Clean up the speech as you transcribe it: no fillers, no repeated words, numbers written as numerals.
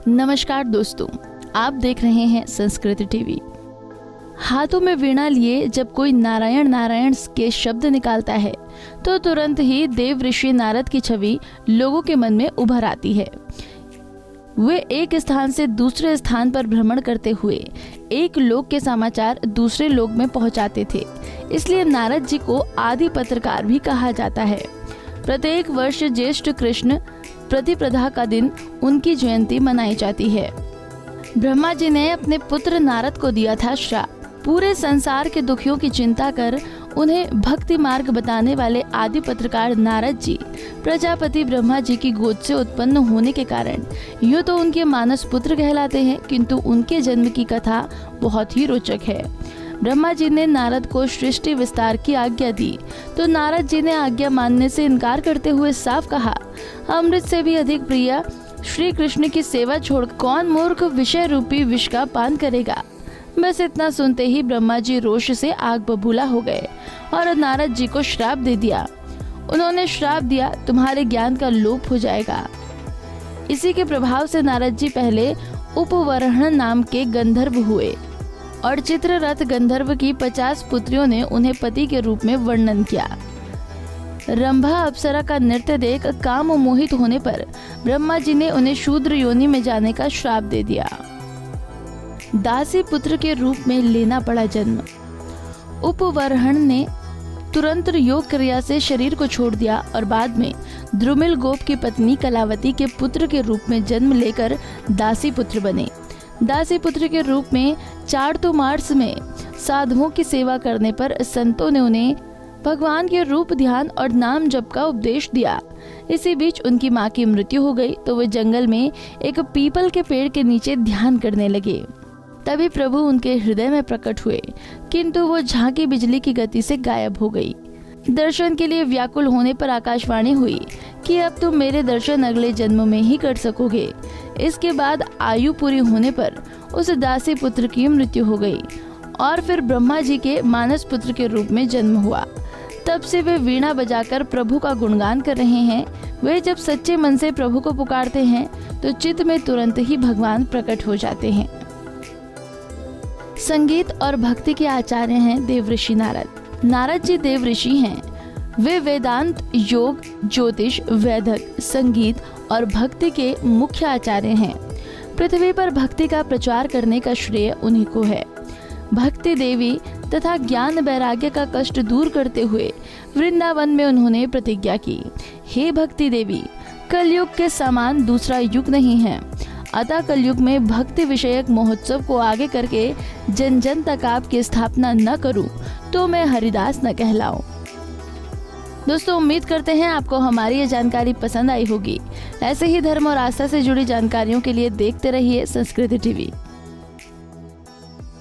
नमस्कार दोस्तों, आप देख रहे हैं संस्कृति टीवी। हाथों में वीणा लिए जब कोई नारायण नारायण के शब्द निकालता है तो तुरंत ही देव ऋषि नारद की छवि लोगों के मन में उभर आती है। वे एक स्थान से दूसरे स्थान पर भ्रमण करते हुए एक लोक के समाचार दूसरे लोक में पहुंचाते थे, इसलिए नारद जी को आदि पत्रकार भी कहा जाता है। प्रत्येक वर्ष ज्येष्ठ कृष्ण प्रतिपदा का दिन उनकी जयंती मनाई जाती है। ब्रह्मा जी ने अपने पुत्र नारद को दिया था श्राप। पूरे संसार के दुखियों की चिंता कर उन्हें भक्ति मार्ग बताने वाले आदि पत्रकार नारद जी प्रजापति ब्रह्मा जी की गोद से उत्पन्न होने के कारण यूँ तो उनके मानस पुत्र कहलाते हैं, किंतु उनके जन्म की कथा बहुत ही रोचक है। ब्रह्मा जी ने नारद को सृष्टि विस्तार की आज्ञा दी तो नारद जी ने आज्ञा मानने से इनकार करते हुए साफ कहा, अमृत से भी अधिक प्रिय श्री कृष्ण की सेवा छोड़ कौन मूर्ख विषय रूपी विष का पान करेगा। बस इतना सुनते ही ब्रह्मा जी रोष से आग बबूला हो गए और नारद जी को श्राप दे दिया। उन्होंने श्राप दिया, तुम्हारे ज्ञान का लोप हो जाएगा। इसी के प्रभाव से नारद जी पहले उपवरहण नाम के गंधर्व हुए और चित्ररथ गंधर्व की 50 पुत्रियों ने उन्हें पति के रूप में वर्णन किया। रंभा अप्सरा का नृत्य देख काम मोहित होने पर ब्रह्मा जी ने उन्हें शूद्र योनि में जाने का श्राप दे दिया। दासी पुत्र के रूप में लेना पड़ा जन्म। उपवरहण ने तुरंत योग क्रिया से शरीर को छोड़ दिया और बाद में द्रुमिल गोप की पत्नी कलावती के पुत्र के रूप में जन्म लेकर दासी पुत्र बने। दासी पुत्र के रूप में चारतुमार्स में साधुओं की सेवा करने पर संतों ने उन्हें भगवान के रूप ध्यान और नाम जप का उपदेश दिया। इसी बीच उनकी माँ की मृत्यु हो गई तो वे जंगल में एक पीपल के पेड़ के नीचे ध्यान करने लगे। तभी प्रभु उनके हृदय में प्रकट हुए, किंतु वो झांकी बिजली की गति से गायब हो गई। दर्शन के लिए व्याकुल होने पर आकाशवाणी हुई कि अब तुम मेरे दर्शन अगले जन्म में ही कर सकोगे। इसके बाद आयु पूरी होने पर उस दासी पुत्र की मृत्यु हो गई और फिर ब्रह्मा जी के मानस पुत्र के रूप में जन्म हुआ। तब से वे वीणा बजाकर प्रभु का गुणगान कर रहे हैं। वे जब सच्चे मन से प्रभु को पुकारते हैं तो चित्त में तुरंत ही भगवान प्रकट हो जाते हैं। संगीत और भक्ति के आचार्य हैं देवऋषि नारद। नारद जी देवऋषि हैं। वे वेदांत, योग, ज्योतिष, वैदिक, संगीत और भक्ति के मुख्य आचार्य हैं। पृथ्वी पर भक्ति का प्रचार करने का श्रेय उन्हीं को है। भक्ति देवी तथा ज्ञान वैराग्य का कष्ट दूर करते हुए वृंदावन में उन्होंने प्रतिज्ञा की, हे भक्ति देवी, कलयुग के समान दूसरा युग नहीं है, अतः कलयुग में भक्ति विषयक महोत्सव को आगे करके जन जन तक आपकी स्थापना न करूं तो मैं हरिदास न कहलाऊं। दोस्तों, उम्मीद करते हैं आपको हमारी ये जानकारी पसंद आई होगी। ऐसे ही धर्म और आस्था से जुड़ी जानकारियों के लिए देखते रहिए संस्कृति टीवी।